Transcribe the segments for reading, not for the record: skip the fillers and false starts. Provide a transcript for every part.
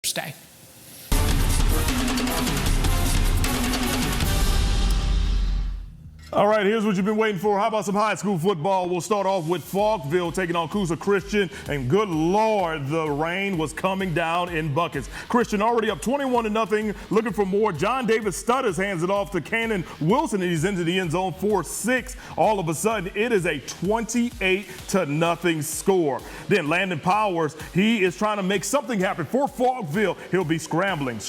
Stay. All right, here's what you've been waiting for. How about some high school football? We'll start off with Falkville taking on Coosa Christian. And good Lord, the rain was coming down in buckets. Christian already up 21-0, looking for more. John Davis Stutters hands it off to Cannon Wilson, and he's into the end zone 4-6. All of a sudden, it is a 28-0 score. Then Landon Powers, he is trying to make something happen for Falkville. He'll be scrambling.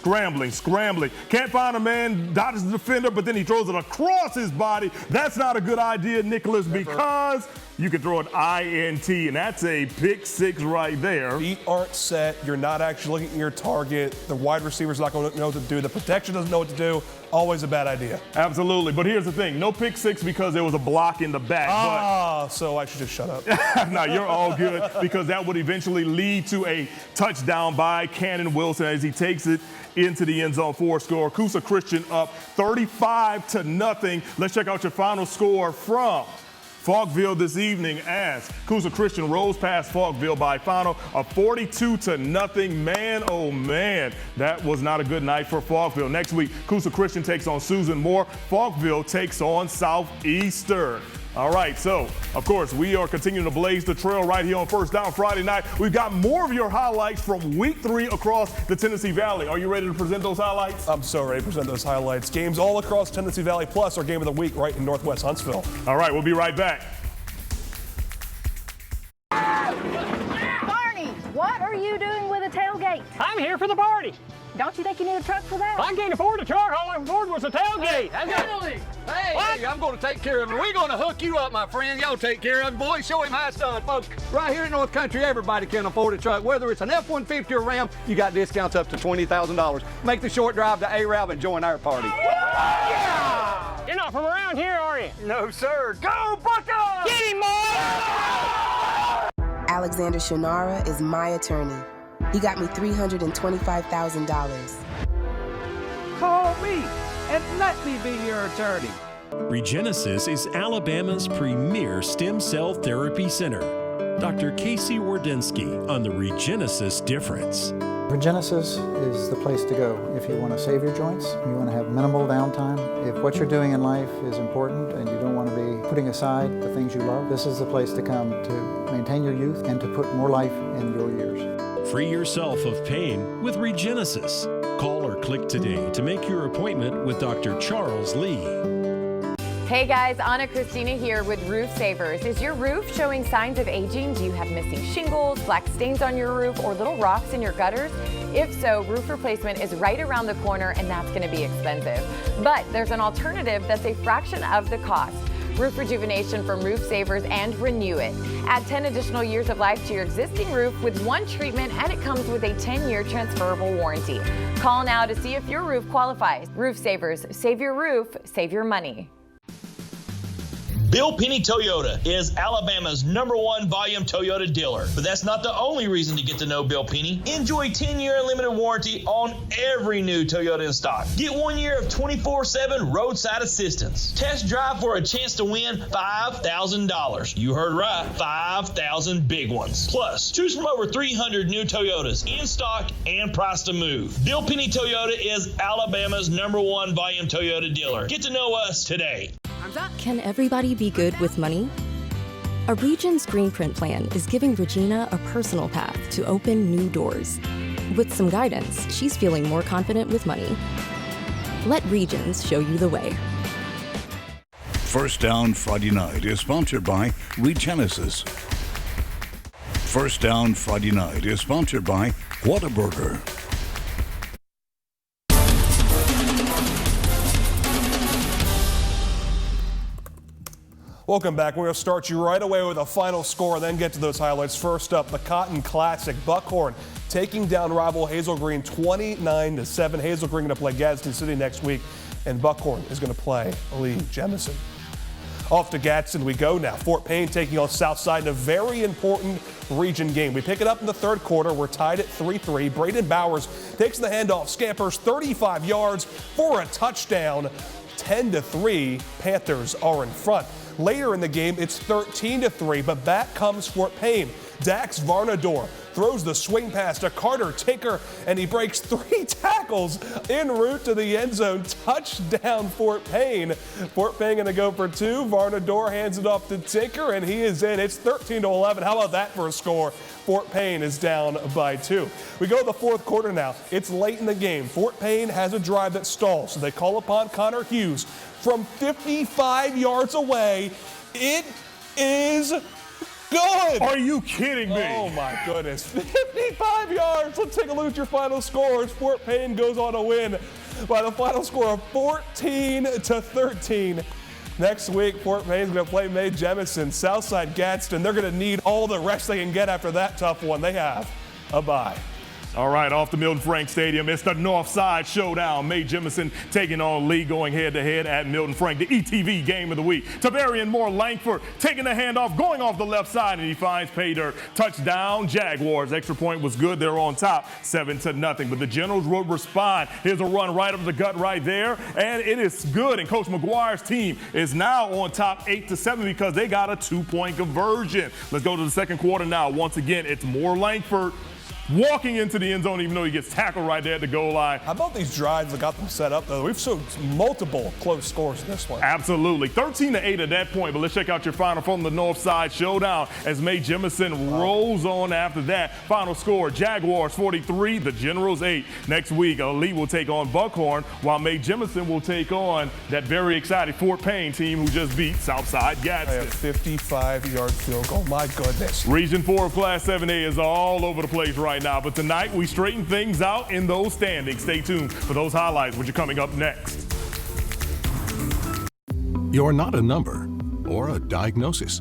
Can't find a man, dodges the defender, but then he throws it across his body. That's not a good idea, Nicholas, because you can throw an INT, and that's a pick six right there. Feet aren't set. You're not actually looking at your target. The wide receiver's not going to know what to do. The protection doesn't know what to do. Always a bad idea. Absolutely. But here's the thing. No pick six because there was a block in the back. So I should just shut up. No, you're all good, because that would eventually lead to a touchdown by Cannon Wilson as he takes it into the end zone for a score. Coosa Christian up 35-0. Let's check out your final score from Falkville this evening as Coosa Christian rolls past Falkville by a final of 42-0. Man, oh man, that was not a good night for Falkville. Next week, Coosa Christian takes on Susan Moore. Falkville takes on Southeastern. All right, so, of course, we are continuing to blaze the trail right here on First Down Friday night. We've got more of your highlights from Week 3 across the Tennessee Valley. Are you ready to present those highlights? I'm so ready to present those highlights. Games all across Tennessee Valley, plus our game of the week right in Northwest Huntsville. All right, we'll be right back. Barney, what are you doing with a tailgate? I'm here for the party. Don't you think you need a truck for that? I can't afford a truck. All I can afford was a tailgate. Hey, I'm going to take care of it. We're going to hook you up, my friend. Y'all take care of it. Boy, show him how it's done, folks. Right here in North Country, everybody can afford a truck. Whether it's an F-150 or Ram, you got discounts up to $20,000. Make the short drive to Arab and join our party. Yeah! You're not from around here, are you? No, sir. Go, Buckeyes! Get him, boy! Alexander Shonara is my attorney. He got me $325,000. Call me and let me be your attorney. Regenesis is Alabama's premier stem cell therapy center. Dr. Casey Wardensky on the Regenesis difference. Regenesis is the place to go if you want to save your joints, you want to have minimal downtime. If what you're doing in life is important and you don't want to be putting aside the things you love, this is the place to come to maintain your youth and to put more life in your years. Free yourself of pain with Regenesis. Call or click today to make your appointment with Dr. Charles Lee. Hey guys, Anna Christina here with Roof Savers. Is your roof showing signs of aging? Do you have missing shingles, black stains on your roof, or little rocks in your gutters? If so, roof replacement is right around the corner, and that's going to be expensive. But there's an alternative that's a fraction of the cost. Roof rejuvenation from Roof Savers and Renew It. Add 10 additional years of life to your existing roof with one treatment, and it comes with a 10-year transferable warranty. Call now to see if your roof qualifies. Roof Savers, save your roof, save your money. Bill Penny Toyota is Alabama's #1 volume Toyota dealer. But that's not the only reason to get to know Bill Penny. Enjoy 10-year unlimited warranty on every new Toyota in stock. Get 1 year of 24/7 roadside assistance. Test drive for a chance to win $5,000. You heard right, 5,000 big ones. Plus, choose from over 300 new Toyotas in stock and price to move. Bill Penny Toyota is Alabama's #1 volume Toyota dealer. Get to know us today. Can everybody be good with money? A Regions Green Print plan is giving Regina a personal path to open new doors. With some guidance, she's feeling more confident with money. Let Regions show you the way. First Down Friday Night is sponsored by Regenesis. First Down Friday Night is sponsored by Whataburger. Welcome back. We're going to start you right away with a final score and then get to those highlights. First up, the Cotton Classic. Buckhorn taking down rival Hazel Green 29-7. Hazel Green going to play Gadsden City next week, and Buckhorn is going to play Mae Jemison. Off to Gadsden we go now. Fort Payne taking on Southside in a very important region game. We pick it up in the third quarter. We're tied at 3-3. Braden Bowers takes the handoff, scampers 35 yards for a touchdown. 10-3. Panthers are in front. Later in the game, it's 13-3, but back comes Fort Payne. Dax Varnador throws the swing pass to Carter Tinker, and he breaks 3 tackles en route to the end zone. Touchdown, Fort Payne. Fort Payne going to go for 2. Varnador hands it off to Tinker, and he is in. It's 13-11. How about that for a score? Fort Payne is down by 2. We go to the fourth quarter now. It's late in the game. Fort Payne has a drive that stalls, so they call upon Connor Hughes from 55 yards away. It is good. Are you kidding me? Oh my goodness. 55 yards. Let's take a look at your final scores. Fort Payne goes on to win by the final score of 14-13. Next week, Fort Payne's going to play Mae Jemison, Southside, Gadsden. They're going to need all the rest they can get after that tough one. They have a bye. All right, off the Milton Frank Stadium, it's the Northside Showdown. Mae Jemison taking on Lee, going head-to-head at Milton Frank, the ETV game of the week. Tavarian Moore Langford taking the handoff, going off the left side, and he finds pay dirt. Touchdown, Jaguars. Extra point was good. They're on top, 7-0. But the Generals would respond. Here's a run right up the gut right there, and it is good. And Coach McGuire's team is now on top, 8-7, because they got a 2-point conversion. Let's go to the second quarter now. Once again, it's Moore Langford walking into the end zone, even though he gets tackled right there at the goal line. How about these drives that got them set up, though? We've seen multiple close scores in this one. Absolutely. 13-8 at that point, but let's check out your final from the Northside Showdown as Mae Jemison rolls on after that. Final score, Jaguars 43, the Generals 8. Next week, Lee will take on Buckhorn, while Mae Jemison will take on that very excited Fort Payne team who just beat Southside Gadsden. A 55-yard field goal. My goodness. Region 4 of Class 7A is all over the place right now, but tonight we straighten things out in those standings. Stay tuned for those highlights, which are coming up next. You're not a number or a diagnosis.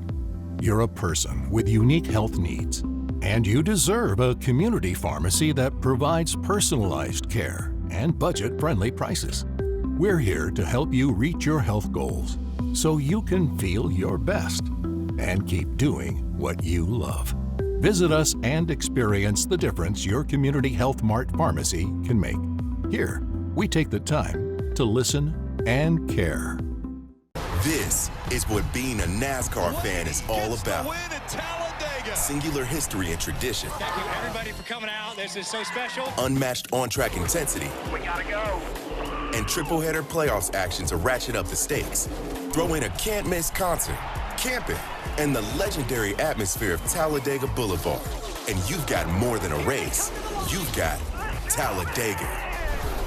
You're a person with unique health needs, and you deserve a community pharmacy that provides personalized care and budget-friendly prices. We're here to help you reach your health goals so you can feel your best and keep doing what you love. Visit us and experience the difference your Community Health Mart pharmacy can make. Here, we take the time to listen and care. This is what being a NASCAR fan is all about. Singular history and tradition. Thank you, everybody, for coming out. This is so special. Unmatched on-track intensity. We gotta go. And triple-header playoffs action to ratchet up the stakes. Throw in a can't-miss concert, camping, and the legendary atmosphere of Talladega Boulevard. And you've got more than a race. You've got Talladega.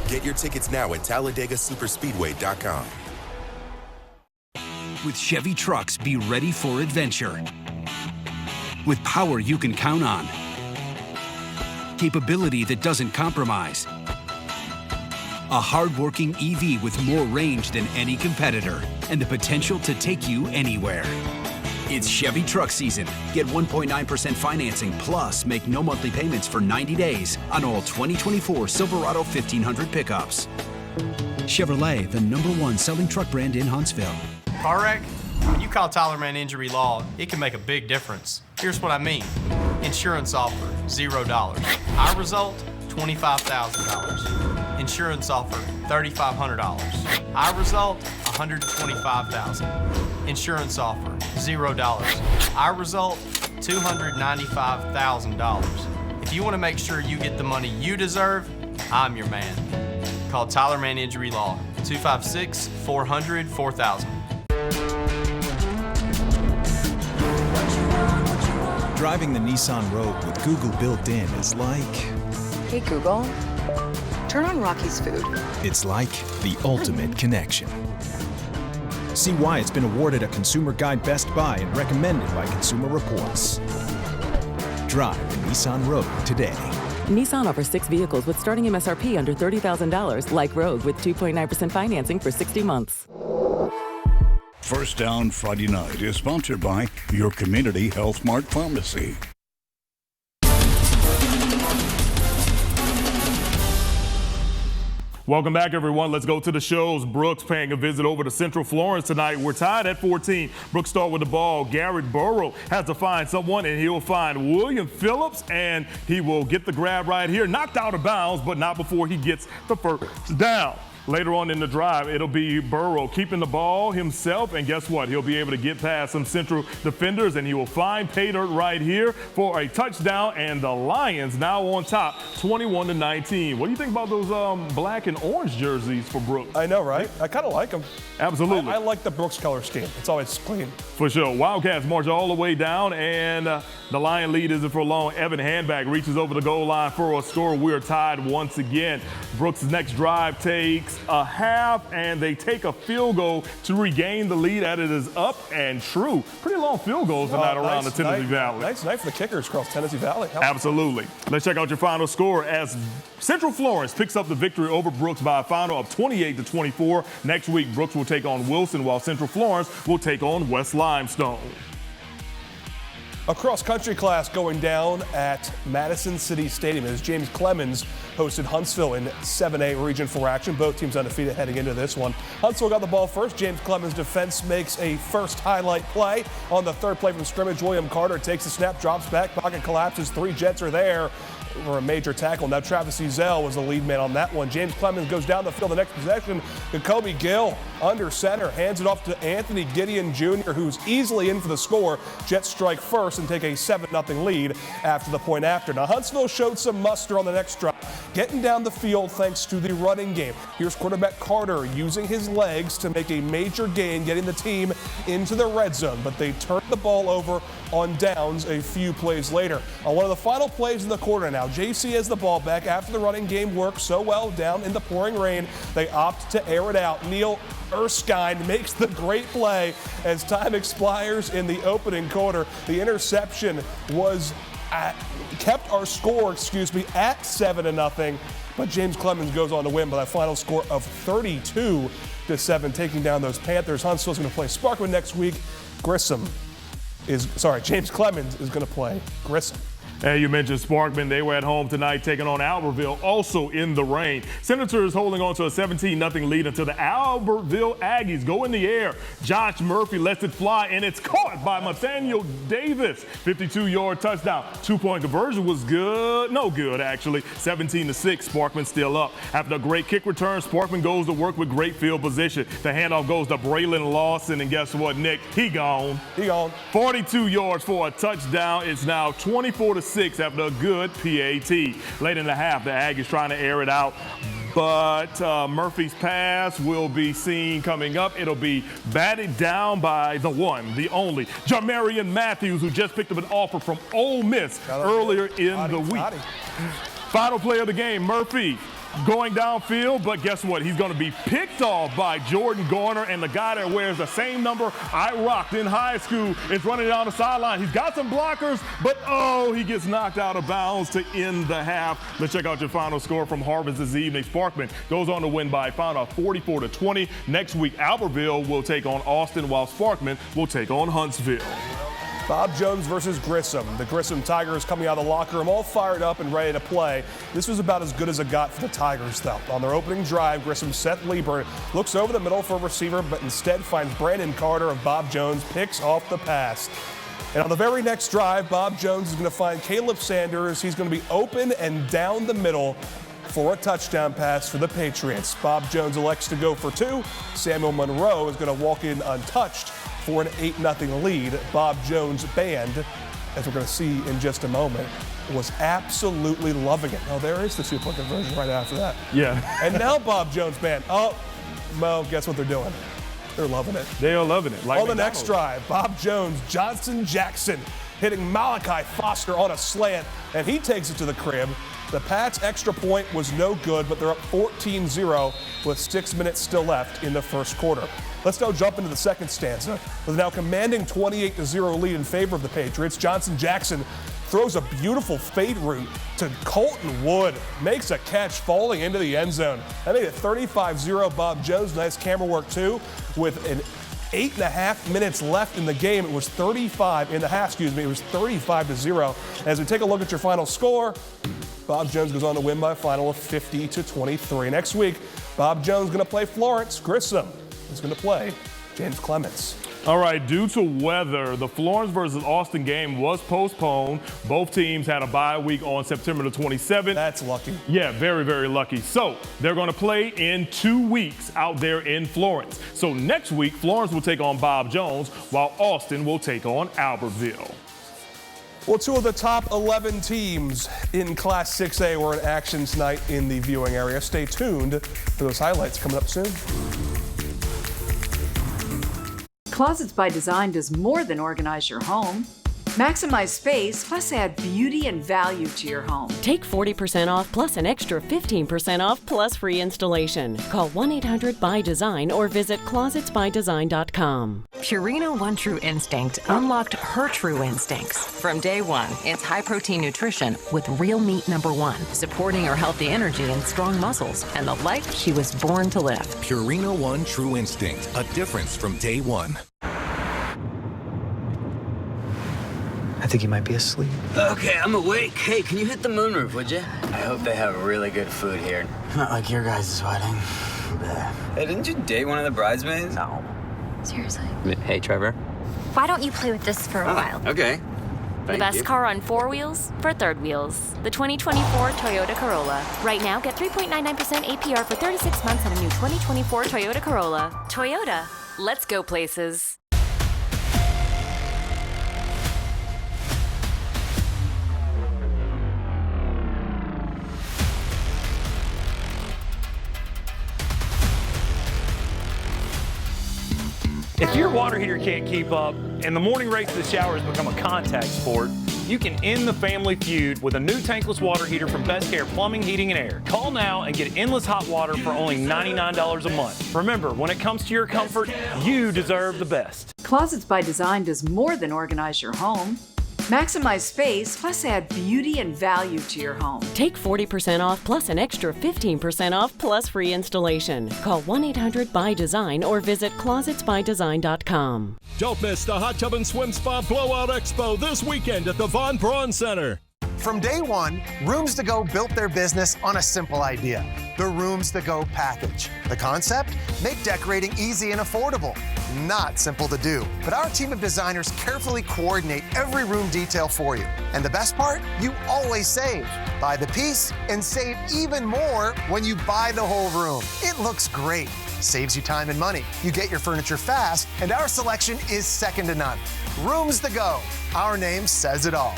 Get your tickets now at TalladegaSuperspeedway.com. With Chevy trucks, be ready for adventure. With power you can count on. Capability that doesn't compromise. A hard-working EV with more range than any competitor and the potential to take you anywhere. It's Chevy truck season. Get 1.9% financing plus make no monthly payments for 90 days on all 2024 Silverado 1500 pickups. Chevrolet, the #1 selling truck brand in Huntsville. Car wreck? When you call Tylerman Injury Law, it can make a big difference. Here's what I mean. Insurance offer, $0. Our result, $25,000. Insurance offer, $3,500. Our result, $125,000. Insurance offer, $0. Our result, $295,000. If you want to make sure you get the money you deserve, I'm your man. Call Tylerman Injury Law, 256-400-4000. Driving the Nissan Rogue with Google built in is like... Hey Google, turn on Rocky's Food. It's like the ultimate connection. See why it's been awarded a Consumer Guide Best Buy and recommended by Consumer Reports. Drive the Nissan Rogue today. Nissan offers 6 vehicles with starting MSRP under $30,000, like Rogue with 2.9% financing for 60 months. First Down Friday Night is sponsored by your Community Health Mart Pharmacy. Welcome back, everyone. Let's go to the shows. Brooks paying a visit over to Central Florence tonight. We're tied at 14. Brooks start with the ball. Garrett Burrow has to find someone, and he'll find William Phillips, and he will get the grab right here. Knocked out of bounds, but not before he gets the first down. Later on in the drive, it'll be Burrow keeping the ball himself, and guess what? He'll be able to get past some Central defenders, and he will find pay dirt right here for a touchdown, and the Lions now on top, 21-19. What do you think about those black and orange jerseys for Brooks? I know, right? I kind of like them. Absolutely. I like the Brooks color scheme. It's always clean. For sure. Wildcats march all the way down, and the Lion lead isn't for long. Evan Handback reaches over the goal line for a score. We're tied once again. Brooks' next drive takes a half, and they take a field goal to regain the lead. That it is up and true. Pretty long field goals tonight around the Tennessee Valley. Nice night for the kickers across Tennessee Valley. Absolutely. Let's check out your final score as Central Florence picks up the victory over Brooks by a final of 28-24. Next week, Brooks will take on Wilson, while Central Florence will take on West Limestone. A cross-country class going down at Madison City Stadium as James Clemens hosted Huntsville in 7A Region 4 action. Both teams undefeated heading into this one. Huntsville got the ball first. James Clemens' defense makes a first highlight play. On the third play from scrimmage, William Carter takes a snap, drops back, pocket collapses. 3 Jets are there for a major tackle. Now Travis Ezell was the lead man on that one. James Clemens goes down the field the next possession. Jacoby Gill under center hands it off to Anthony Gideon Jr., who's easily in for the score. Jets strike first and take a 7-0 lead after the point after. Now Huntsville showed some muster on the next drive, getting down the field thanks to the running game. Here's quarterback Carter using his legs to make a major gain, getting the team into the red zone, but they turned the ball over on downs a few plays later. On one of the final plays in the quarter now, JC has the ball back after the running game worked so well down in the pouring rain. They opt to air it out. Neil Erskine makes the great play as time expires in the opening quarter. The interception was kept our score, at 7-0, but James Clemens goes on to win by that final score of 32-7, taking down those Panthers. Huntsville's going to play Sparkman next week. James Clemens is going to play Grissom. And you mentioned Sparkman. They were at home tonight taking on Albertville, also in the rain. Senators holding on to a 17-0 lead until the Albertville Aggies go in the air. Josh Murphy lets it fly, and it's caught by Nathaniel Davis. 52-yard touchdown. 2-point conversion was good. No good, actually. 17-6, Sparkman still up. After a great kick return, Sparkman goes to work with great field position. The handoff goes to Braylon Lawson, and guess what, Nick? He gone. 42 yards for a touchdown. It's now 24-6 after a good PAT. Late in the half, the Aggies trying to air it out, but Murphy's pass will be seen coming up. It'll be batted down by the one, the only, Jamarian Matthews, who just picked up an offer from Ole Miss earlier in the week. Final play of the game, Murphy going downfield, but guess what? He's going to be picked off by Jordan Garner, and the guy that wears the same number I rocked in high school is running down the sideline. He's got some blockers, but he gets knocked out of bounds to end the half. Let's check out your final score from Harvest this evening. Sparkman goes on to win by a final of 44-20. Next week, Albertville will take on Austin, while Sparkman will take on Huntsville. Bob Jones versus Grissom. The Grissom Tigers coming out of the locker room all fired up and ready to play. This was about as good as it got for the Tigers, though. On their opening drive, Grissom Seth Lieber looks over the middle for a receiver, but instead finds Brandon Carter of Bob Jones, picks off the pass. And on the very next drive, Bob Jones is going to find Caleb Sanders. He's going to be open and down the middle for a touchdown pass for the Patriots. Bob Jones elects to go for 2. Samuel Monroe is going to walk in untouched for an 8-0 lead. Bob Jones' band, as we're going to see in just a moment, was absolutely loving it. Oh, there is the 2-point conversion right after that. Yeah. And now Bob Jones' band. Well, guess what they're doing? They're loving it. They are loving it. Like on the next drive, Bob Jones, Johnson Jackson hitting Malachi Foster on a slant, and he takes it to the crib. The Pats' extra point was no good, but they're up 14-0 with 6 minutes still left in the first quarter. Let's now jump into the second stanza. With a now commanding 28-0 lead in favor of the Patriots, Johnson Jackson throws a beautiful fade route to Colton Wood, makes a catch falling into the end zone. That made it 35-0. Bob Jones, nice camera work too, with an 8.5 minutes left in the game. It was 35-0. As we take a look at your final score, Bob Jones goes on to win by a final of 50-23. Next week, Bob Jones is going to play Florence. Grissom is going to play James Clemens. All right, due to weather, the Florence versus Austin game was postponed. Both teams had a bye week on September the 27th. That's lucky. Yeah, very, very lucky. So they're going to play in 2 weeks out there in Florence. So next week, Florence will take on Bob Jones, while Austin will take on Albertville. Well, 2 of the top 11 teams in Class 6A were in action tonight in the viewing area. Stay tuned for those highlights coming up soon. Closets by Design does more than organize your home. Maximize space, plus add beauty and value to your home. Take 40% off plus an extra 15% off plus free installation. Call 1-800-BY-DESIGN or visit closetsbydesign.com. Purina One True Instinct unlocked her true instincts. From day one, it's high-protein nutrition with real meat #1, supporting her healthy energy and strong muscles and the life she was born to live. Purina One True Instinct, a difference from day one. I think he might be asleep. Okay, I'm awake. Hey, can you hit the moonroof, would you? I hope they have really good food here. Not like your guys' wedding. Hey, didn't you date one of the bridesmaids? No. Seriously. Hey, Trevor. Why don't you play with this for a while? Okay. The best car on 4 wheels for 3rd wheels. The 2024 Toyota Corolla. Right now, get 3.99% APR for 36 months on a new 2024 Toyota Corolla. Toyota, let's go places. If your water heater can't keep up and the morning race to the shower has become a contact sport, you can end the family feud with a new tankless water heater from Best Care Plumbing, Heating, and Air. Call now and get endless hot water for only $99 a month. Remember, when it comes to your comfort, you deserve the best. Closets by Design does more than organize your home. Maximize space, plus add beauty and value to your home. Take 40% off plus an extra 15% off plus free installation. Call 1-800-BY-DESIGN or visit closetsbydesign.com. Don't miss the Hot Tub and Swim Spa Blowout Expo this weekend at the Von Braun Center. From day one, Rooms to Go built their business on a simple idea, the Rooms to Go package. The concept? Make decorating easy and affordable. Not simple to do, but our team of designers carefully coordinate every room detail for you. And the best part? You always save. Buy the piece and save even more when you buy the whole room. It looks great, saves you time and money. You get your furniture fast, and our selection is second to none. Rooms to Go. Our name says it all.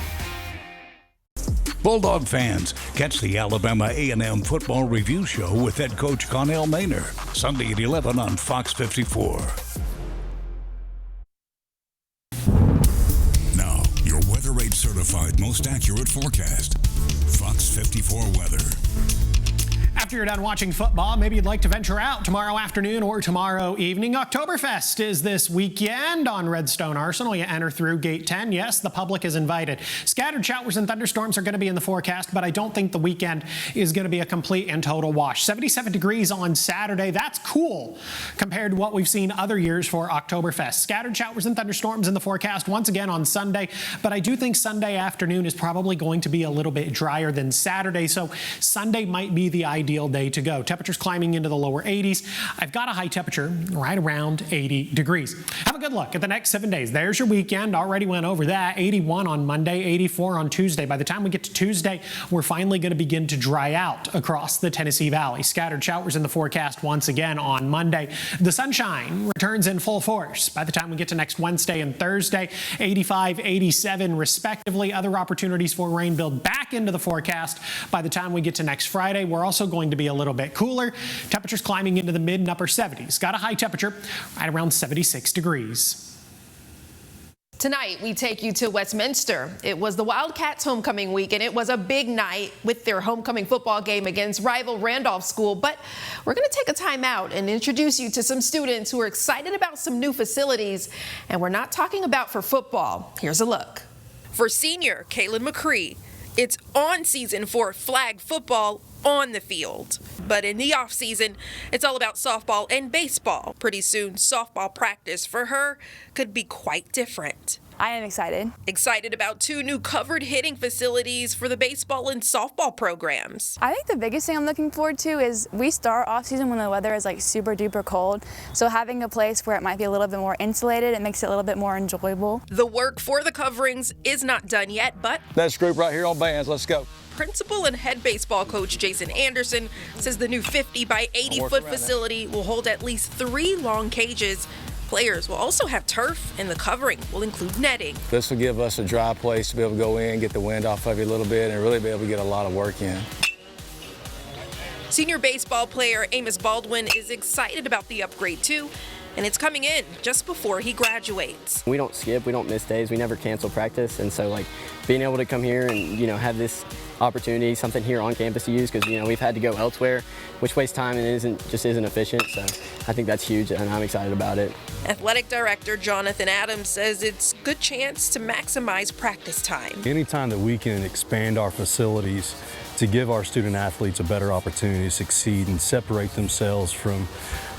Bulldog fans, catch the Alabama A&M Football Review Show with head coach Connell Maynor, Sunday at 11 on Fox 54. Now, your Weather Rate certified most accurate forecast. Fox 54 weather. After you're done watching football, maybe you'd like to venture out tomorrow afternoon or tomorrow evening. Oktoberfest is this weekend on Redstone Arsenal. You enter through Gate 10. Yes, the public is invited. Scattered showers and thunderstorms are going to be in the forecast, but I don't think the weekend is going to be a complete and total wash. 77 degrees on Saturday. That's cool compared to what we've seen other years for Oktoberfest. Scattered showers and thunderstorms in the forecast once again on Sunday, but I do think Sunday afternoon is probably going to be a little bit drier than Saturday, so Sunday might be the ideal day to go. Temperatures climbing into the lower 80s. I've got a high temperature right around 80 degrees. Have a good look at the next 7 days. There's your weekend. Already went over that. 81 on Monday, 84 on Tuesday. By the time we get to Tuesday, we're finally going to begin to dry out across the Tennessee Valley. Scattered showers in the forecast once again on Monday. The sunshine returns in full force. By the time we get to next Wednesday and Thursday, 85, 87 respectively. Other opportunities for rain build back into the forecast. By the time we get to next Friday, we're also going to be a little bit cooler. Temperatures climbing into the mid and upper 70s. Got a high temperature right around 76 degrees. Tonight, we take you to Westminster. It was the Wildcats' homecoming week, and it was a big night with their homecoming football game against rival Randolph School. But we're going to take a time out and introduce you to some students who are excited about some new facilities, and we're not talking about for football. Here's a look. For senior Kaylin McCree, it's on season for flag football on the field. But in the off season, it's all about softball and baseball. Pretty soon, softball practice for her could be quite different. I am excited. Excited about 2 new covered hitting facilities for the baseball and softball programs. I think the biggest thing I'm looking forward to is we start off season when the weather is like super duper cold. So having a place where it might be a little bit more insulated, it makes it a little bit more enjoyable. The work for the coverings is not done yet, but next group right here on bands, let's go. Principal and head baseball coach Jason Anderson says the new 50 by 80 foot facility will hold at least 3 long cages. Players will also have turf, and the covering will include netting. This will give us a dry place to be able to go in, get the wind off of you a little bit, and really be able to get a lot of work in. Senior baseball player Amos Baldwin is excited about the upgrade too, and it's coming in just before he graduates. We don't skip, we don't miss days, we never cancel practice, and so like being able to come here and have this opportunity, something here on campus to use, because we've had to go elsewhere, which wastes time and isn't efficient. So I think that's huge, and I'm excited about it. Athletic Director Jonathan Adams says it's a good chance to maximize practice time. Anytime that we can expand our facilities to give our student athletes a better opportunity to succeed and separate themselves from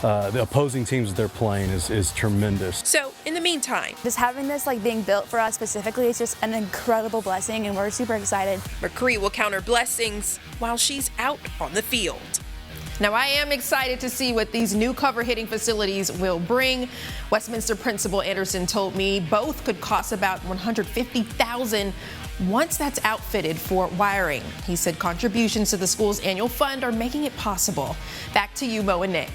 the opposing teams that they're playing is tremendous. So in the meantime, just having this being built for us specifically is just an incredible blessing, and we're super excited. McCree will count her blessings while she's out on the field. Now, I am excited to see what these new cover hitting facilities will bring. Westminster Principal Anderson told me both could cost about $150,000 once that's outfitted for wiring. He said contributions to the school's annual fund are making it possible. Back to you, Mo and Nick.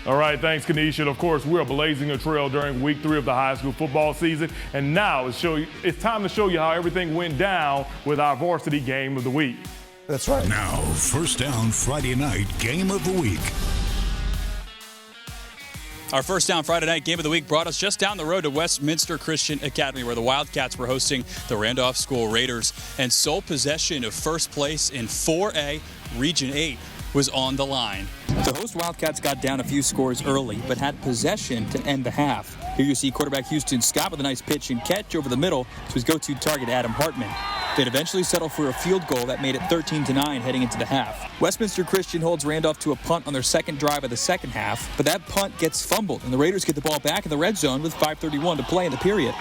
All right, thanks, Kanisha. And of course, we're blazing a trail during week 3 of the high school football season. And now it's time to show you how everything went down with our varsity game of the week. That's right. Now, First Down Friday night game of the week. Our First Down Friday night game of the week brought us just down the road to Westminster Christian Academy, where the Wildcats were hosting the Randolph School Raiders, and sole possession of first place in 4A Region 8 was on the line. The host Wildcats got down a few scores early, but had possession to end the half. Here you see quarterback Houston Scott with a nice pitch and catch over the middle to his go-to target, Adam Hartman. They'd eventually settle for a field goal that made it 13-9 heading into the half. Westminster Christian holds Randolph to a punt on their second drive of the second half, but that punt gets fumbled, and the Raiders get the ball back in the red zone with 5:31 to play in the period.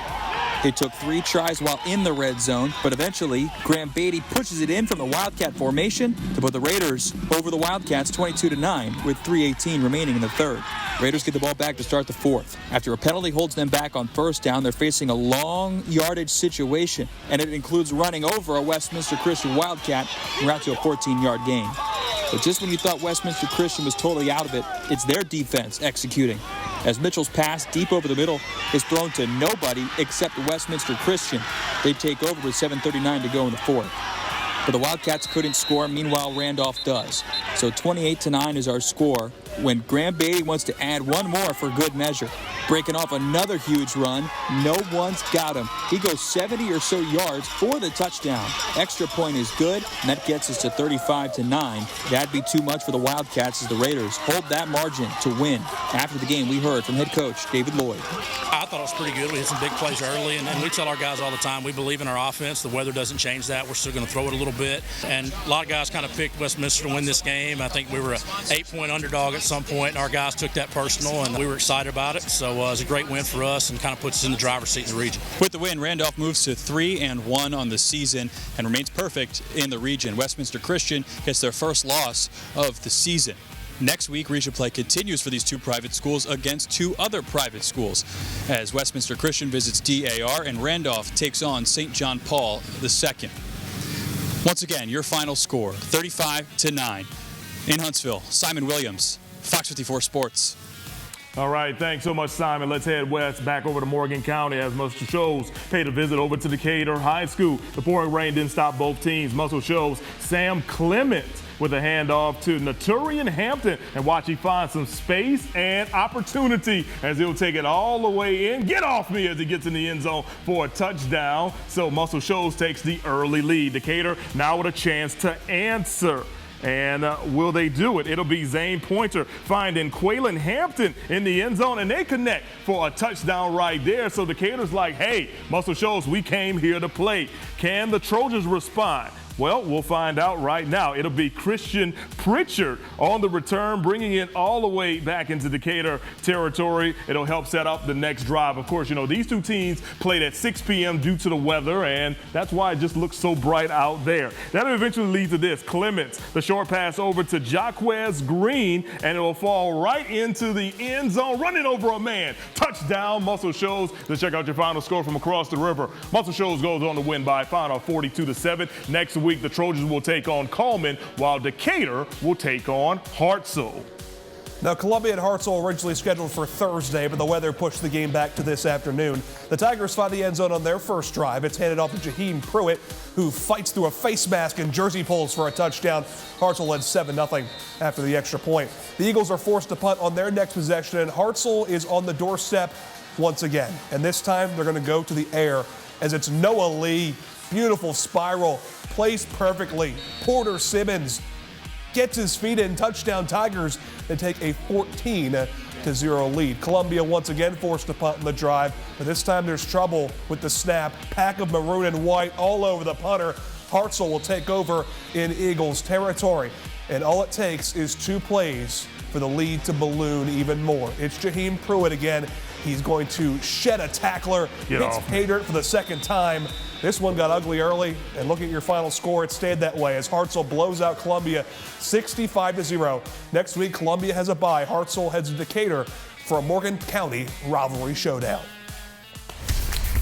It took 3 tries while in the red zone, but eventually Graham Beatty pushes it in from the Wildcat formation to put the Raiders over the Wildcats 22-9 with 3:18 remaining in the third. Raiders get the ball back to start the fourth. After a penalty holds them back on first down, they're facing a long yardage situation, and it includes running over a Westminster Christian Wildcat and route to a 14-yard gain. But just when you thought Westminster Christian was totally out of it, it's their defense executing. As Mitchell's pass deep over the middle is thrown to nobody except Westminster Christian. They take over with 7:39 to go in the fourth. But the Wildcats couldn't score. Meanwhile, Randolph does. So 28-9 is our score when Graham Beatty wants to add one more for good measure. Breaking off another huge run. No one's got him. He goes 70 or so yards for the touchdown. Extra point is good, and that gets us to 35-9. That'd be too much for the Wildcats as the Raiders hold that margin to win. After the game, we heard from head coach David Lloyd. I thought it was pretty good. We had some big plays early, and we tell our guys all the time, we believe in our offense. The weather doesn't change that. We're still going to throw it a little bit. And a lot of guys kind of picked Westminster to win this game. I think we were an 8-point underdog at some point, and our guys took that personal, and we were excited about it. So it was a great win for us and kind of puts us in the driver's seat in the region. With the win, Randolph moves to 3-1 on the season and remains perfect in the region. Westminster Christian gets their first loss of the season. Next week, region play continues for these 2 private schools against 2 other private schools, as Westminster Christian visits DAR and Randolph takes on St. John Paul II. Once again, your final score, 35-9. In Huntsville, Simon Williams, Fox 54 Sports. All right, thanks so much, Simon. Let's head west, back over to Morgan County as Muscle Shoals paid a visit over to Decatur High School. The pouring rain didn't stop both teams. Muscle Shoals' Sam Clemens with a handoff to Naturian Hampton, and watch he find some space and opportunity as he'll take it all the way in. Get off me as he gets in the end zone for a touchdown. So Muscle Shoals takes the early lead. Decatur now with a chance to answer. And will they do it? It'll be Zane Pointer finding Quaylen Hampton in the end zone, and they connect for a touchdown right there. So Decatur's like, hey, Muscle Shoals, we came here to play. Can the Trojans respond? Well, we'll find out right now. It'll be Christian Pritchard on the return, bringing it all the way back into Decatur territory. It'll help set up the next drive. Of course, you know, these two teams played at 6 p.m. due to the weather, and that's why it just looks so bright out there. That'll eventually lead to this. Clemens, the short pass over to Jaquez Green, and it will fall right into the end zone, running over a man. Touchdown, Muscle Shoals. Let's check out your final score from across the river. Muscle Shoals goes on to win by a final 42-7. Next week, the Trojans will take on Coleman, while Decatur will take on Hartselle. Now, Columbia and Hartselle originally scheduled for Thursday, but the weather pushed the game back to this afternoon. The Tigers find the end zone on their first drive. It's handed off to Jaheim Pruitt, who fights through a face mask and jersey pulls for a touchdown. Hartselle led 7-0 after the extra point. The Eagles are forced to punt on their next possession, and Hartselle is on the doorstep once again. And this time, they're going to go to the air as it's Noah Lee. Beautiful spiral, placed perfectly. Porter Simmons gets his feet in. Touchdown Tigers. They take a 14-0 lead. Columbia once again forced to punt in the drive, but this time there's trouble with the snap. Pack of maroon and white all over the punter. Hartselle will take over in Eagles territory, and all it takes is 2 plays for the lead to balloon even more. It's Jaheim Pruitt again. He's going to shed a tackler, hits pay dirt for the second time. This one got ugly early, and look at your final score. It stayed that way as Hartselle blows out Columbia 65-0. Next week, Columbia has a bye. Hartselle heads to Decatur for a Morgan County rivalry showdown.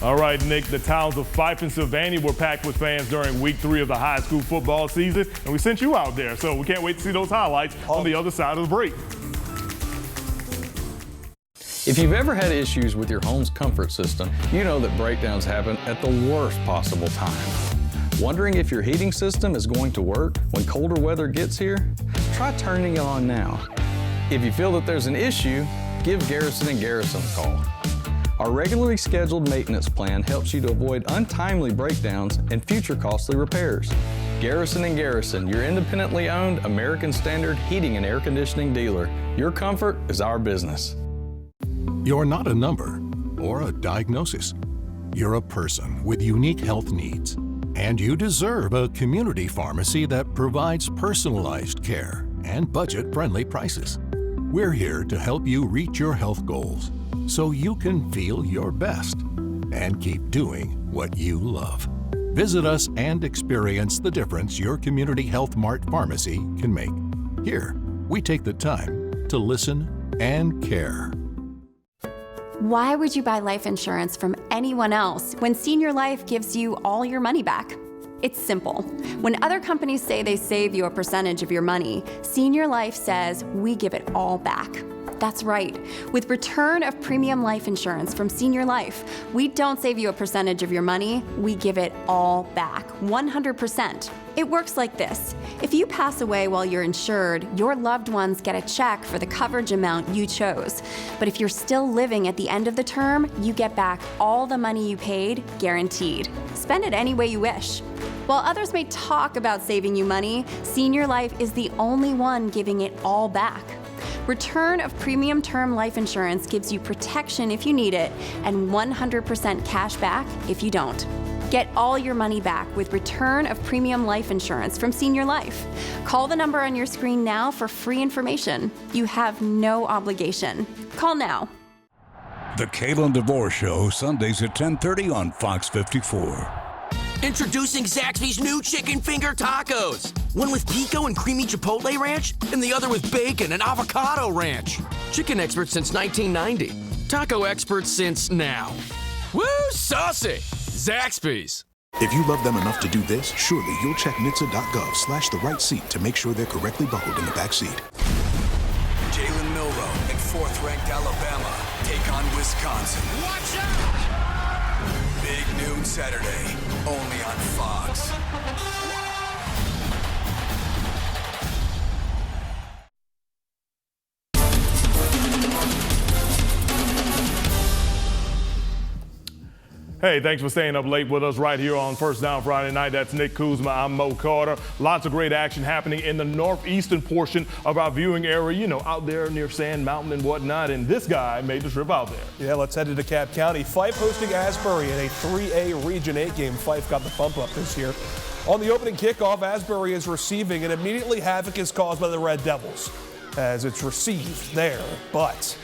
All right, Nick, the towns of Fyffe and Sylvania were packed with fans during week 3 of the high school football season, and we sent you out there, so we can't wait to see those highlights on the other side of the break. If you've ever had issues with your home's comfort system, you know that breakdowns happen at the worst possible time. Wondering if your heating system is going to work when colder weather gets here? Try turning it on now. If you feel that there's an issue, give Garrison & Garrison a call. Our regularly scheduled maintenance plan helps you to avoid untimely breakdowns and future costly repairs. Garrison & Garrison, your independently owned American Standard heating and air conditioning dealer. Your comfort is our business. You're not a number or a diagnosis. You're a person with unique health needs, and you deserve a community pharmacy that provides personalized care and budget-friendly prices. We're here to help you reach your health goals so you can feel your best and keep doing what you love. Visit us and experience the difference your Community Health Mart pharmacy can make. Here, we take the time to listen and care. Why would you buy life insurance from anyone else when Senior Life gives you all your money back? It's simple. When other companies say they save you a percentage of your money, Senior Life says we give it all back. That's right. With Return of Premium Life Insurance from Senior Life, we don't save you a percentage of your money, we give it all back, 100%. It works like this. If you pass away while you're insured, your loved ones get a check for the coverage amount you chose. But if you're still living at the end of the term, you get back all the money you paid, guaranteed. Spend it any way you wish. While others may talk about saving you money, Senior Life is the only one giving it all back. Return of Premium Term Life Insurance gives you protection if you need it and 100% cash back if you don't. Get all your money back with Return of Premium Life Insurance from Senior Life. Call the number on your screen now for free information. You have no obligation. Call now. The Kayla DeVore Show, Sundays at 10:30 on Fox 54. Introducing Zaxby's new chicken finger tacos. One with pico and creamy chipotle ranch, and the other with bacon and avocado ranch. Chicken experts since 1990. Taco experts since now. Woo, saucy! Zaxby's. If you love them enough to do this, surely you'll check NHTSA.gov/the right seat to make sure they're correctly buckled in the back seat. Jalen Milroe and 4th-ranked Alabama take on Wisconsin. Watch out! Big noon Saturday, only on Fox. Hey, thanks for staying up late with us right here on First Down Friday night. That's Nick Kuzma. I'm Mo Carter. Lots of great action happening in the northeastern portion of our viewing area, you know, out there near Sand Mountain and whatnot. And this guy made the trip out there. Yeah, let's head to DeKalb County. Fyffe hosting Asbury in a 3A Region 8 game. Fyffe got the bump up this year. On the opening kickoff, Asbury is receiving, and immediately havoc is caused by the Red Devils as it's received there, but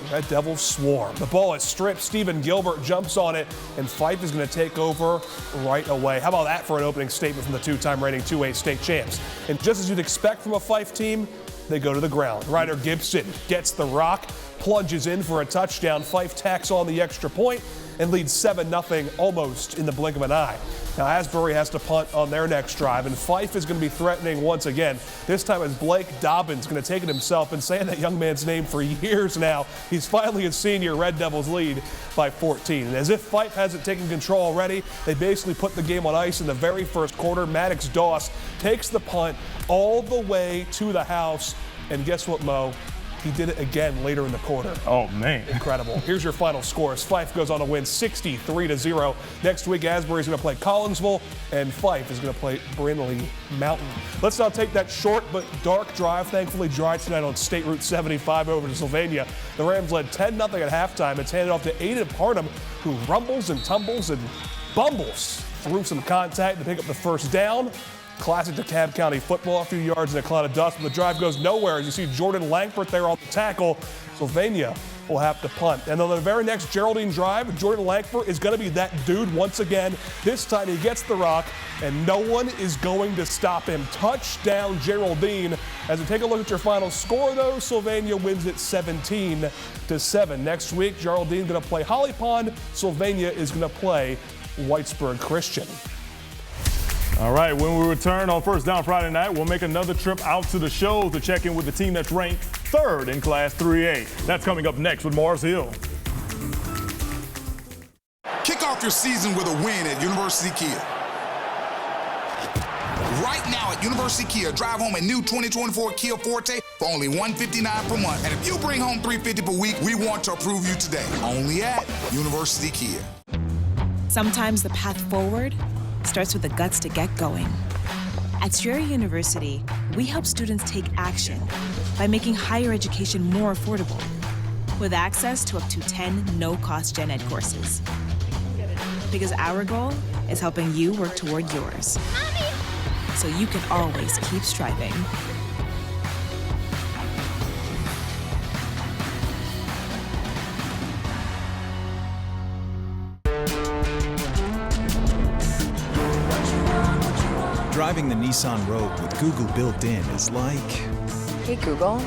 the Red Devils swarm. The ball is stripped. Stephen Gilbert jumps on it, and Fyffe is going to take over right away. How about that for an opening statement from the two-time reigning 2A state champs? And just as you'd expect from a Fyffe team, they go to the ground. Ryder Gibson gets the rock, plunges in for a touchdown. Fyffe tacks on the extra point and leads 7-0 almost in the blink of an eye. Now Asbury has to punt on their next drive, and Fyffe is going to be threatening once again. This time as Blake Dobbins going to take it himself, and saying that young man's name for years now. He's finally a senior. Red Devils lead by 14. And as if Fyffe hasn't taken control already, they basically put the game on ice in the very first quarter. Maddox Doss takes the punt all the way to the house, and guess what, Mo? He did it again later in the quarter. Oh, man. Incredible. Here's your final scores. Fyffe goes on to win 63-0. Next week, Asbury's going to play Collinsville, and Fyffe is going to play Brindley Mountain. Let's now take that short but dark drive, thankfully dry tonight on State Route 75 over to Sylvania. The Rams led 10-0 at halftime. It's handed off to Aiden Parnham, who rumbles and tumbles and bumbles through some contact to pick up the first down. Classic DeKalb County football, a few yards in a cloud of dust, but the drive goes nowhere. As you see Jordan Langford there on the tackle, Sylvania will have to punt. And on the very next Geraldine drive, Jordan Langford is going to be that dude once again. This time he gets the rock, and no one is going to stop him. Touchdown, Geraldine. As we take a look at your final score, though, Sylvania wins it 17-7. Next week, Geraldine going to play Holly Pond. Sylvania is going to play Whitesburg Christian. All right, when we return on First Down Friday night, we'll make another trip out to the Shoals to check in with the team that's ranked 3rd in Class 3A. That's coming up next with Mars Hill. Kick off your season with a win at University Kia. Right now at University Kia, drive home a new 2024 Kia Forte for only $159 per month. And if you bring home $350 per week, we want to approve you today. Only at University Kia. Sometimes the path forward starts with the guts to get going. At Strayer University, we help students take action by making higher education more affordable, with access to up to 10 no-cost gen ed courses. Because our goal is helping you work toward yours, so you can always keep striving. Driving the Nissan Rogue with Google built in is like... Hey Google,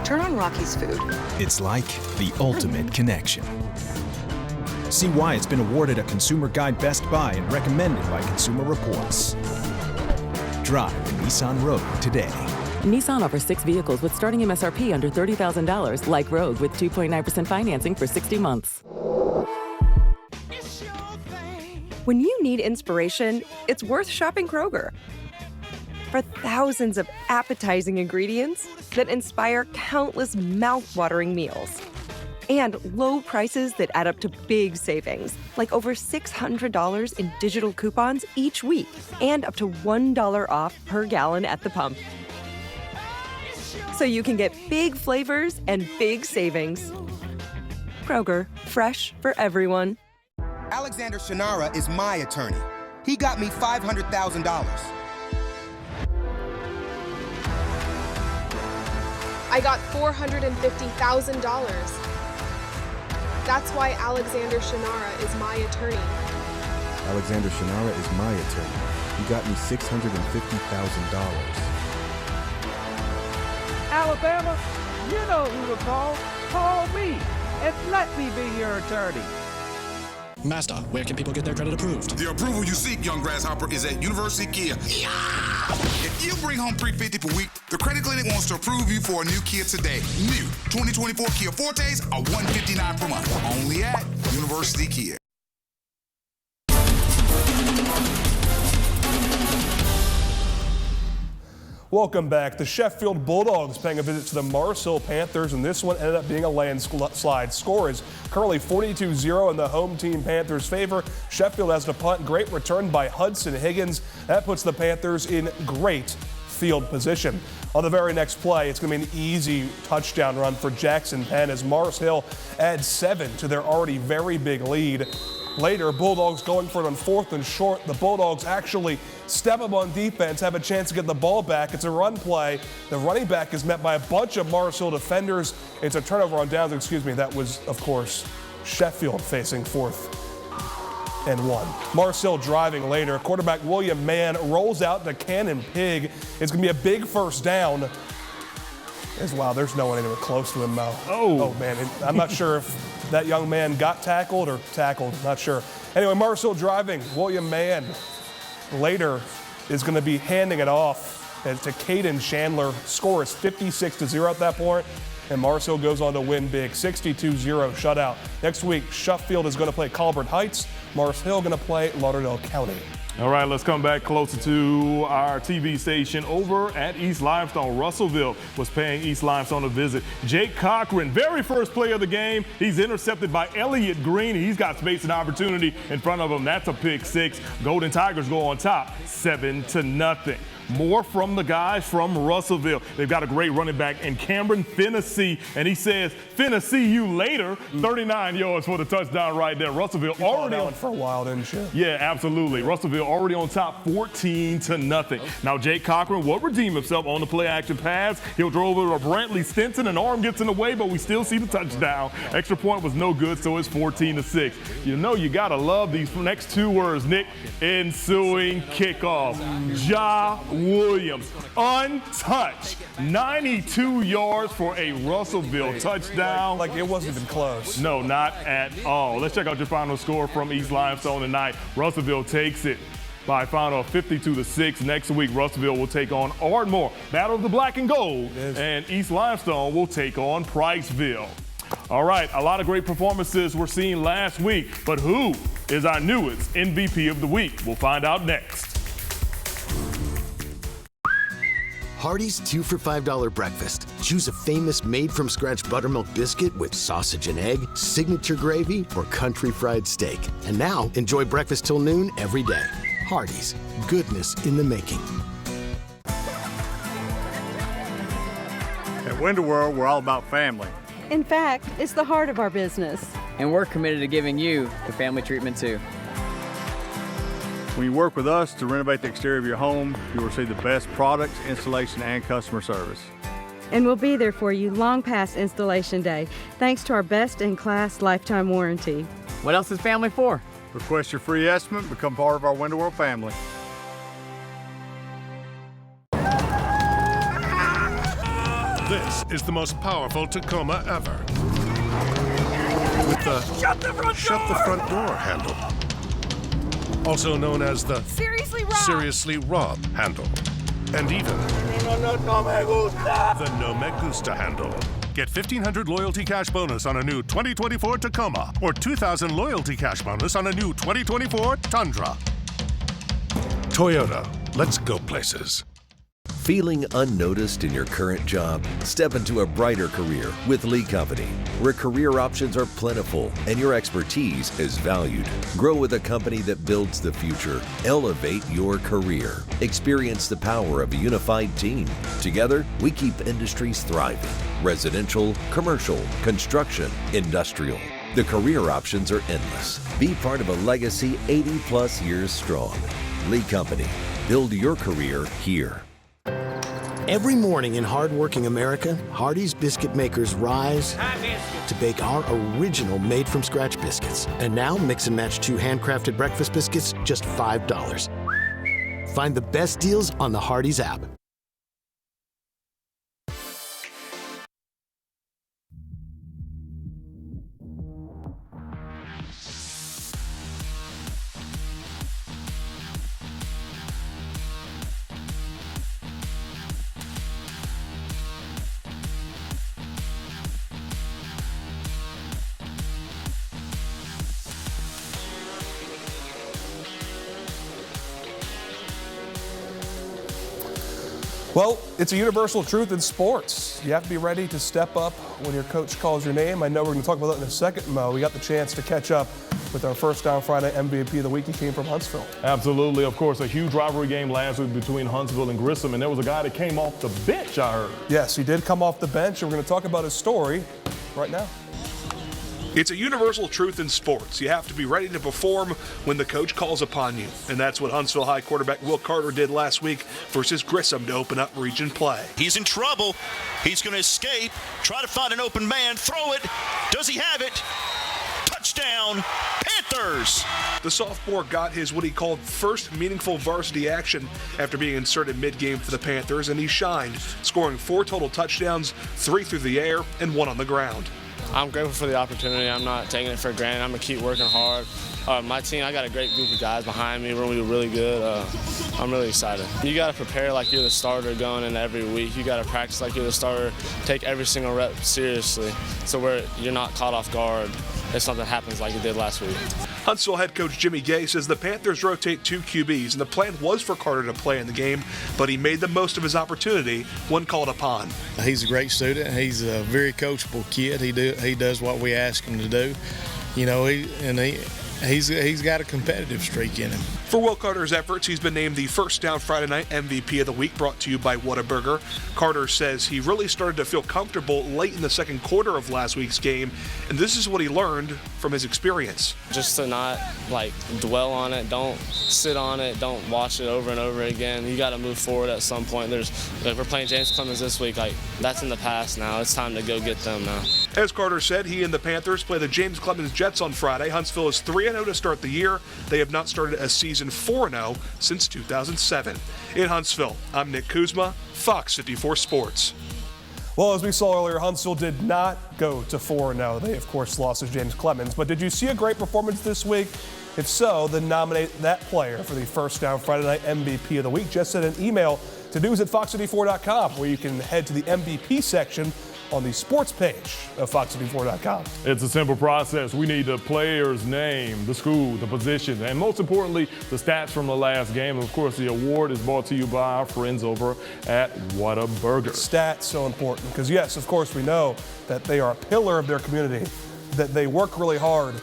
turn on Rocky's food. It's like the ultimate connection. See why it's been awarded a Consumer Guide Best Buy and recommended by Consumer Reports. Drive the Nissan Rogue today. Nissan offers 6 vehicles with starting MSRP under $30,000, like Rogue with 2.9% financing for 60 months. When you need inspiration, it's worth shopping Kroger. For thousands of appetizing ingredients that inspire countless mouth-watering meals. And low prices that add up to big savings, like over $600 in digital coupons each week, and up to $1 off per gallon at the pump. So you can get big flavors and big savings. Kroger, fresh for everyone. Alexander Shannara is my attorney. He got me $500,000. I got $450,000. That's why Alexander Shannara is my attorney. Alexander Shannara is my attorney. He got me $650,000. Alabama, you know who to call. Call me and let me be your attorney. Mazda, where can people get their credit approved? The approval you seek, young grasshopper, is at University Kia. Yeah! If you bring home $350 per week, the credit clinic wants to approve you for a new Kia today. New 2024 Kia Fortes are $159 per month. Only at University Kia. Welcome back. The Sheffield Bulldogs paying a visit to the Marshall Panthers, and this one ended up being a landslide. Score is currently 42-0 in the home team Panthers' favor. Sheffield has to punt. Great return by Hudson Higgins. That puts the Panthers in great field position. On the very next play, it's going to be an easy touchdown run for Jackson Penn as Mars Hill adds 7 to their already very big lead. Later, Bulldogs going for it on 4th and short. The Bulldogs actually step up on defense, have a chance to get the ball back. It's a run play. The running back is met by a bunch of Mars Hill defenders. It's a turnover on downs, That was, of course, Sheffield facing 4th and 1. Mars Hill driving later. Quarterback William Mann rolls out to Cannon Pig. It's going to be a big first down. Wow, there's no one anywhere close to him now. Oh man, I'm not sure if that young man got tackled or tackled, not sure. Anyway, Mars Hill driving. William Mann later is going to be handing it off to Caden Chandler. Score is 56-0 at that point, and Mars Hill goes on to win big, 62-0 shutout. Next week, Sheffield is going to play Colbert Heights. Mars Hill going to play Lauderdale County. All right, let's come back closer to our TV station over at East Limestone. Russellville was paying East Limestone a visit. Jake Cochran, very first play of the game. He's intercepted by Elliott Green. He's got space and opportunity in front of him. That's a pick 6. Golden Tigers go on top, 7-0. More from the guys from Russellville. They've got a great running back in Cameron Fennessy, and he says, "Finna see you later." 39 yards for the touchdown right there. Russellville already on for a while, didn't you? Yeah, absolutely. Russellville already on top, 14-0. Now Jake Cochran will redeem himself on the play-action pass. He'll throw over to Brantley Stinson. An arm gets in the way, but we still see the touchdown. Extra point was no good, so it's 14-6. You know you gotta love these next two words, Nick. Ensuing kickoff. Ja Williams, untouched, 92 yards for a Russellville touchdown. Like it wasn't even close. No, not at all. Let's check out your final score from East Limestone tonight. Russellville takes it by a final of 52-6. Next week, Russellville will take on Ardmore. Battle of the Black and Gold. And East Limestone will take on Priceville. All right, a lot of great performances we're seeing last week, but who is our newest MVP of the week? We'll find out next. Hardee's 2 for $5 breakfast. Choose a famous made-from-scratch buttermilk biscuit with sausage and egg, signature gravy, or country fried steak. And now, enjoy breakfast till noon every day. Hardee's, goodness in the making. At Winter World, we're all about family. In fact, it's the heart of our business. And we're committed to giving you the family treatment too. When you work with us to renovate the exterior of your home, you'll receive the best products, installation, and customer service. And we'll be there for you long past installation day, thanks to our best-in-class lifetime warranty. What else is family for? Request your free estimate and become part of our Winter World family. This is the most powerful Tacoma ever. With the Shut the front door handle. Also known as the Seriously Rob handle. And even the No Me Gusta handle. Get 1,500 loyalty cash bonus on a new 2024 Tacoma or 2,000 loyalty cash bonus on a new 2024 Tundra. Toyota, let's go places. Feeling unnoticed in your current job? Step into a brighter career with Lee Company, where career options are plentiful and your expertise is valued. Grow with a company that builds the future. Elevate your career. Experience the power of a unified team. Together, we keep industries thriving. Residential, commercial, construction, industrial. The career options are endless. Be part of a legacy 80-plus years strong. Lee Company. Build your career here. Every morning in hardworking America, Hardee's biscuit makers rise to bake our original made-from-scratch biscuits. And now, mix and match 2 handcrafted breakfast biscuits, just $5. Find the best deals on the Hardee's app. Well, it's a universal truth in sports. You have to be ready to step up when your coach calls your name. I know we're going to talk about that in a second, Mo. We got the chance to catch up with our First Down Friday MVP of the week. He came from Huntsville. Absolutely. Of course, a huge rivalry game last week between Huntsville and Grissom, and there was a guy that came off the bench, I heard. Yes, he did come off the bench, and we're going to talk about his story right now. It's a universal truth in sports. You have to be ready to perform when the coach calls upon you. And that's what Huntsville High quarterback Will Carter did last week versus Grissom to open up region play. He's in trouble. He's going to escape, try to find an open man, throw it. Does he have it? Touchdown, Panthers! The sophomore got his what he called first meaningful varsity action after being inserted mid-game for the Panthers, and he shined, scoring 4 total touchdowns, 3 through the air and 1 on the ground. I'm grateful for the opportunity. I'm not taking it for granted. I'm going to keep working hard. My team, I got a great group of guys behind me. We're going to be really good. I'm really excited. You got to prepare like you're the starter going in every week. You got to practice like you're the starter. Take every single rep seriously so where you're not caught off guard if something happens like it did last week. Huntsville head coach Jimmy Gay says the Panthers rotate 2 QBs, and the plan was for Carter to play in the game, but he made the most of his opportunity when called upon. He's a great student. He's a very coachable kid. He does what we ask him to do. You know, he's got a competitive streak in him. For Will Carter's efforts, he's been named the First Down Friday Night MVP of the Week, brought to you by Whataburger. Carter says he really started to feel comfortable late in the second quarter of last week's game, and this is what he learned from his experience. Just to not dwell on it, don't sit on it, don't watch it over and over again. You got to move forward at some point. We're playing James Clemens this week. That's in the past now. It's time to go get them now. As Carter said, he and the Panthers play the James Clemens Jets on Friday. Huntsville is 3-0 to start the year. They have not started a season 4-0 since 2007. In Huntsville, I'm Nick Kuzma, Fox 54 Sports. Well, as we saw earlier, Huntsville did not go to 4-0. They, of course, lost to James Clemens. But did you see a great performance this week? If so, then nominate that player for the First Down Friday Night MVP of the Week. Just send an email to news@fox54.com, where you can head to the MVP section on the sports page of fox54.com. It's a simple process. We need the player's name, the school, the position, and most importantly, the stats from the last game. And of course, the award is brought to you by our friends over at Whataburger. Stats so important because, yes, of course, we know that they are a pillar of their community, that they work really hard.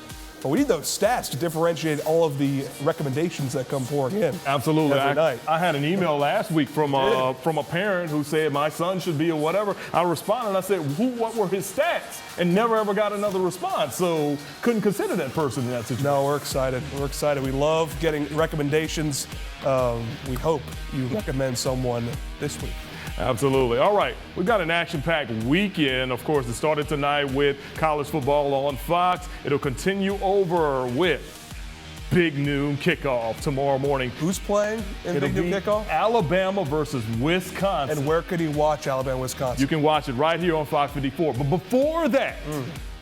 But we need those stats to differentiate all of the recommendations that come pouring in. Absolutely. Every night. I had an email last week from a parent who said my son should be or whatever. I responded and I said, what were his stats? And never ever got another response. So couldn't consider that person in that situation. No, we're excited. We're excited. We love getting recommendations. We hope you recommend someone this week. Absolutely. All right, we've got an action-packed weekend. Of course, it started tonight with college football on Fox. It'll continue over with Big Noon Kickoff tomorrow morning. Who's playing in Big Noon Kickoff? Alabama versus Wisconsin. And where could he watch Alabama, Wisconsin? You can watch it right here on Fox 54. But before that,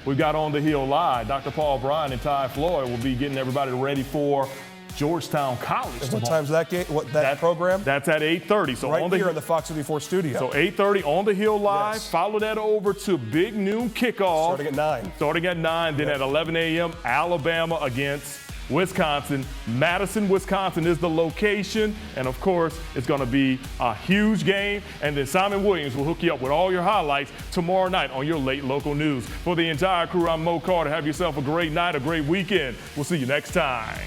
we've got On the Hill Live. Dr. Paul Bryan and Ty Floyd will be getting everybody ready for Georgetown College. And what time's that game? That program? That's at 8:30. So right here in the Fox 54 studio. So 8:30 On the Hill Live. Yes. Follow that over to Big Noon Kickoff. Starting at 9. Then at 11 a.m. Alabama against Wisconsin. Madison, Wisconsin is the location. And of course, it's going to be a huge game. And then Simon Williams will hook you up with all your highlights tomorrow night on your late local news. For the entire crew, I'm Mo Carter. Have yourself a great night, a great weekend. We'll see you next time.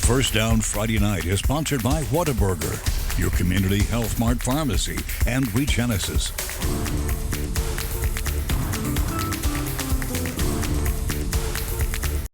First Down Friday Night is sponsored by Whataburger, your community health mart pharmacy, and Regenesis.